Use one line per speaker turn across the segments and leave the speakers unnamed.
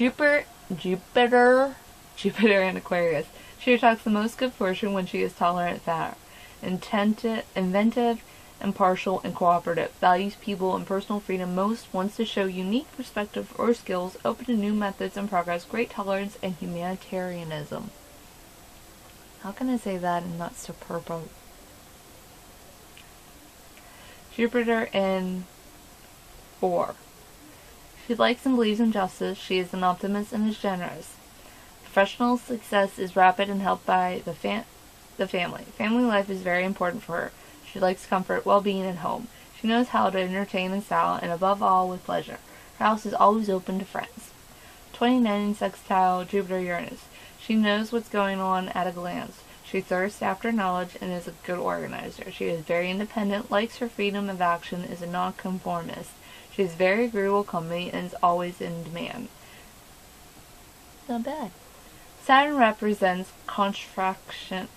Jupiter and Aquarius. She attracts the most good fortune when she is tolerant, fair, inventive, impartial, and cooperative. Values people and personal freedom most. Wants to show unique perspective or skills. Open to new methods and progress. Great tolerance and humanitarianism. How can I say that and not superb? Jupiter in 4. She likes and believes in justice. She is an optimist and is generous. Professional success is rapid and helped by the family. Family life is very important for her. She likes comfort, well-being, and home. She knows how to entertain in style and above all with pleasure. Her house is always open to friends. 29 sextile Jupiter-Uranus. She knows what's going on at a glance. She thirsts after knowledge and is a good organizer. She is very independent, likes her freedom of action, is a nonconformist. She is very agreeable company and is always in demand. Not bad. Saturn represents contraction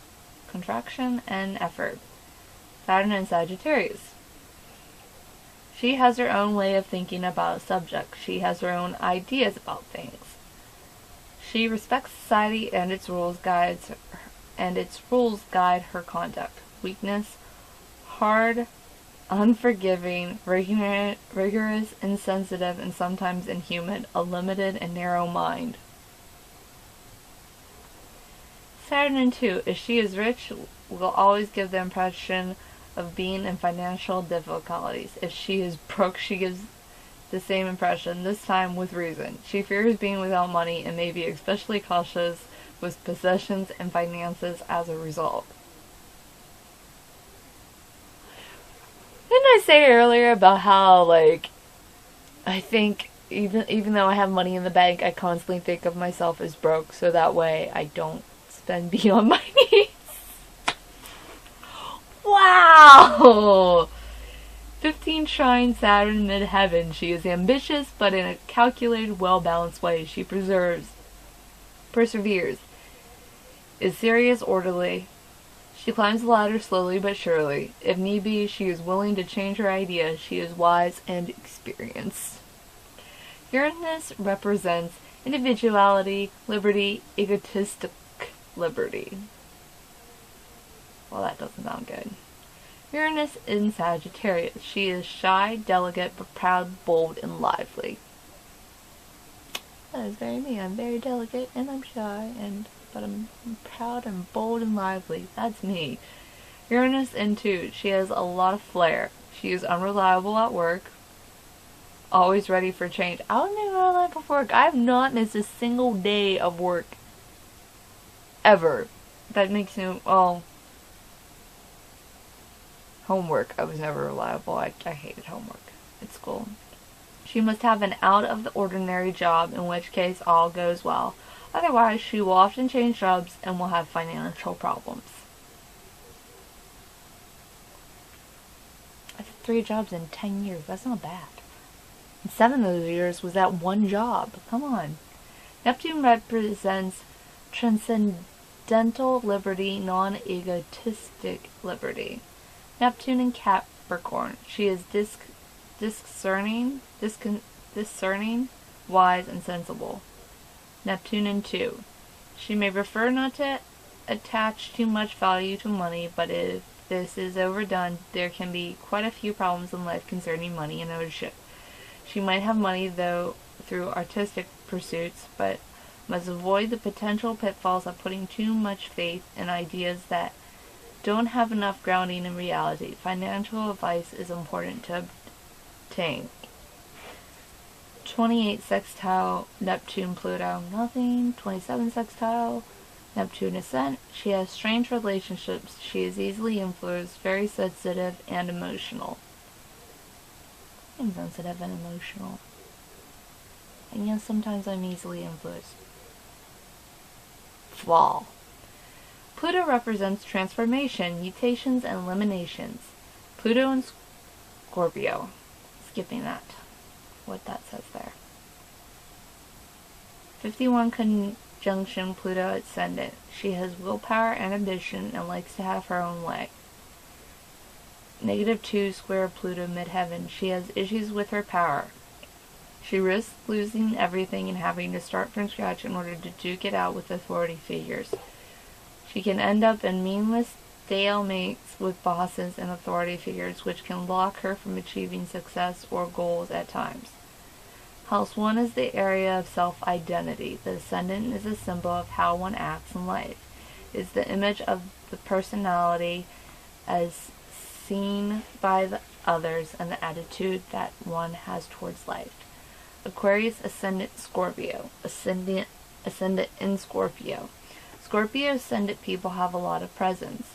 and effort. Saturn in Sagittarius. She has her own way of thinking about a subject. She has her own ideas about things. She respects society and its rules guide her conduct. Weakness: hard, unforgiving, rigorous, insensitive, and sometimes inhuman, a limited and narrow mind. Saturn in 2. If she is rich, will always give the impression of being in financial difficulties. If she is broke, she gives the same impression, this time with reason. She fears being without money and may be especially cautious with possessions and finances as a result. Didn't I say earlier about how, I think even though I have money in the bank, I constantly think of myself as broke, so that way I don't spend beyond my needs. Wow! 15 trine Saturn mid-heaven. She is ambitious, but in a calculated, well-balanced way. She perseveres, is serious, orderly. She climbs the ladder slowly but surely. If need be, she is willing to change her ideas. She is wise and experienced. Uranus represents individuality, liberty, egotistic liberty. Well, that doesn't sound good. Uranus in Sagittarius. She is shy, delicate, but proud, bold, and lively. That is very me. I'm very delicate, and I'm shy, but I'm proud and bold and lively. That's me. Uranus in 2. She has a lot of flair. She is unreliable at work, always ready for change. I wasn't even reliable for work. I have not missed a single day of work ever. That makes me, homework. I was never reliable. I hated homework at school. She must have an out-of-the-ordinary job, in which case all goes well. Otherwise, she will often change jobs and will have financial problems. I've had 3 jobs in 10 years. That's not bad. And 7 of those years was that one job. Come on. Neptune represents transcendental liberty, non-egotistic liberty. Neptune in Capricorn. She is discerning, wise, and sensible. Neptune in 2. She may prefer not to attach too much value to money, but if this is overdone, there can be quite a few problems in life concerning money and ownership. She might have money, though, through artistic pursuits, but must avoid the potential pitfalls of putting too much faith in ideas that don't have enough grounding in reality. Financial advice is important to obtain. 28 sextile Neptune Pluto. Nothing. 27 sextile Neptune Ascent. She has strange relationships. She is easily influenced, very sensitive and emotional. I'm sensitive and emotional. And yes, sometimes I'm easily influenced. Fall. Pluto represents transformation, mutations, and eliminations. Pluto and Scorpio. Skipping that. What that says there. 51 conjunction Pluto ascendant. She has willpower and ambition and likes to have her own way. -2 square Pluto midheaven. She has issues with her power. She risks losing everything and having to start from scratch in order to duke it out with authority figures. She can end up in meaningless stalemates with bosses and authority figures, which can block her from achieving success or goals at times. House 1 is the area of self-identity. The ascendant is a symbol of how one acts in life. It is the image of the personality as seen by the others and the attitude that one has towards life. Aquarius ascendant Scorpio. Ascendant in Scorpio. Scorpio ascendant people have a lot of presence.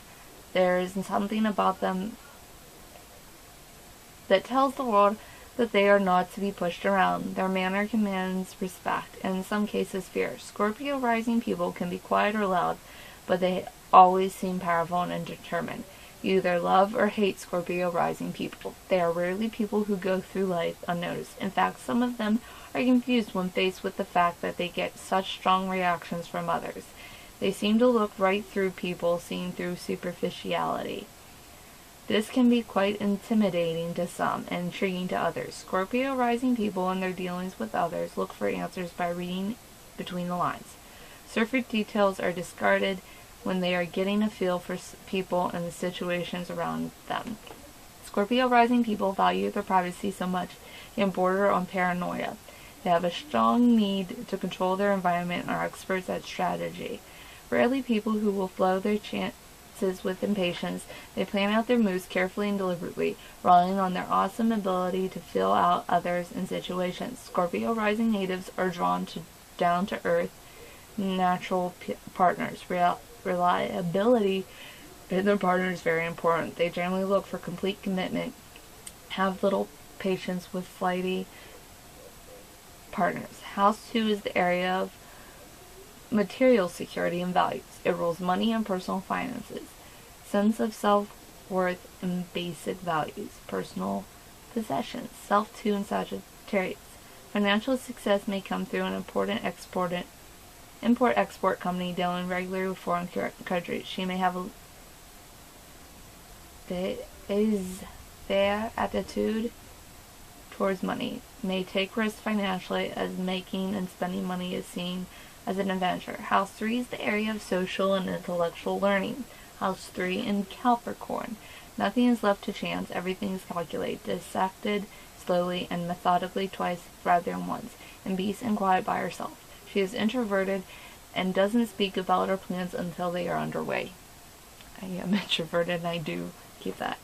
There is something about them that tells the world that they are not to be pushed around. Their manner commands respect, and in some cases fear. Scorpio rising people can be quiet or loud, but they always seem powerful and determined. You either love or hate Scorpio rising people. They are rarely people who go through life unnoticed. In fact, some of them are confused when faced with the fact that they get such strong reactions from others. They seem to look right through people, seeing through superficiality. This can be quite intimidating to some and intriguing to others. Scorpio rising people in their dealings with others look for answers by reading between the lines. Surface details are discarded when they are getting a feel for people and the situations around them. Scorpio rising people value their privacy so much they can border on paranoia. They have a strong need to control their environment and are experts at strategy. Rarely people who will blow their chances with impatience. They plan out their moves carefully and deliberately, relying on their awesome ability to feel out others and situations. Scorpio rising natives are drawn to down-to-earth, natural partners. Reliability in their partner is very important. They generally look for complete commitment, have little patience with flighty partners. House 2 is the area of material security and values. It rules money and personal finances, sense of self-worth, and basic values, personal possessions. Self 2 in Sagittarius. Financial success may come through an important import-export company dealing regularly with foreign countries. She may have their attitude towards money, may take risks financially, as making and spending money is seen as an adventure. House 3 is the area of social and intellectual learning. House 3 in Capricorn. Nothing is left to chance. Everything is calculated, dissected slowly and methodically, twice rather than once, in peace and quiet by herself. She is introverted and doesn't speak about her plans until they are underway. I am introverted and I do keep that.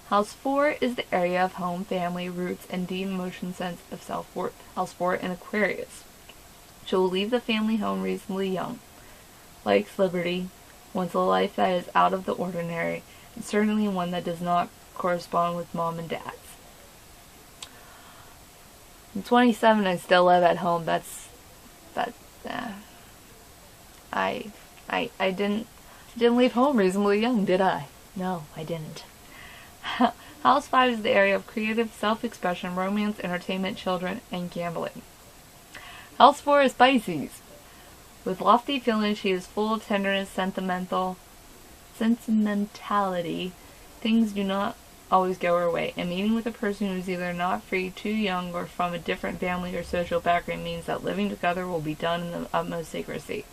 House 4 is the area of home, family, roots, and deep emotion sense of self-worth. House 4 in Aquarius. She will leave the family home reasonably young. Likes liberty, wants a life that is out of the ordinary, and certainly one that does not correspond with mom and dad's. I'm 27, I still live at home. I didn't leave home reasonably young, did I? No, I didn't. House 5 is the area of creative self-expression, romance, entertainment, children, and gambling. House 4 is Pisces. With lofty feelings, she is full of tenderness, sentimentality. Things do not always go her way. A meeting with a person who is either not free, too young, or from a different family or social background means that living together will be done in the utmost secrecy,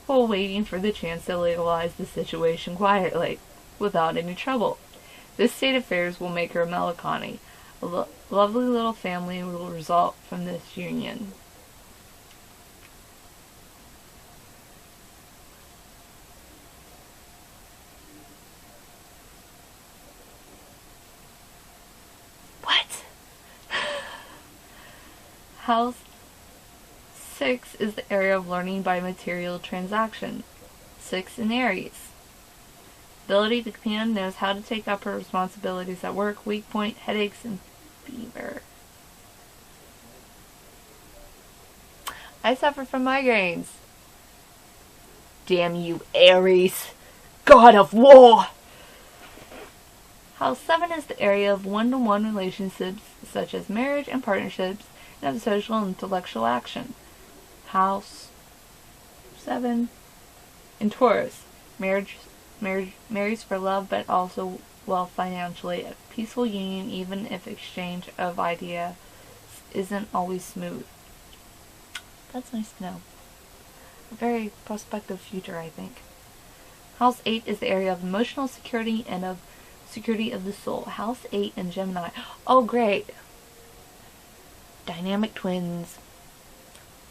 while waiting for the chance to legalize the situation quietly, without any trouble. This state of affairs will make her melancholy. A lovely little family will result from this union. What? House 6 is the area of learning by material transaction. 6 in Aries. Ability to command, knows how to take up her responsibilities at work. Weak point, headaches, and fever. I suffer from migraines. Damn you, Aries. God of war! House 7 is the area of one-to-one relationships, such as marriage and partnerships, and of social and intellectual action. House 7 in Taurus. Marries for love, but also well financially. A peaceful union, even if exchange of ideas isn't always smooth. That's nice to know. A very prospective future, I think. House 8 is the area of emotional security and of security of the soul. House 8 in Gemini. Oh, great. Dynamic twins.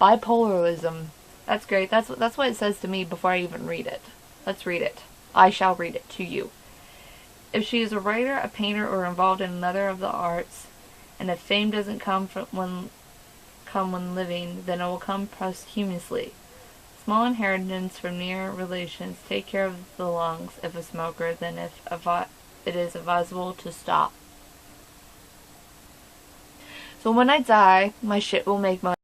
Bipolarism. That's great. That's what it says to me before I even read it. Let's read it. I shall read it to you. If she is a writer, a painter, or involved in another of the arts, and if fame doesn't come when living, then it will come posthumously. Small inheritance from near relations. Take care of the lungs if a smoker, then if it is advisable to stop. So when I die, my shit will make money.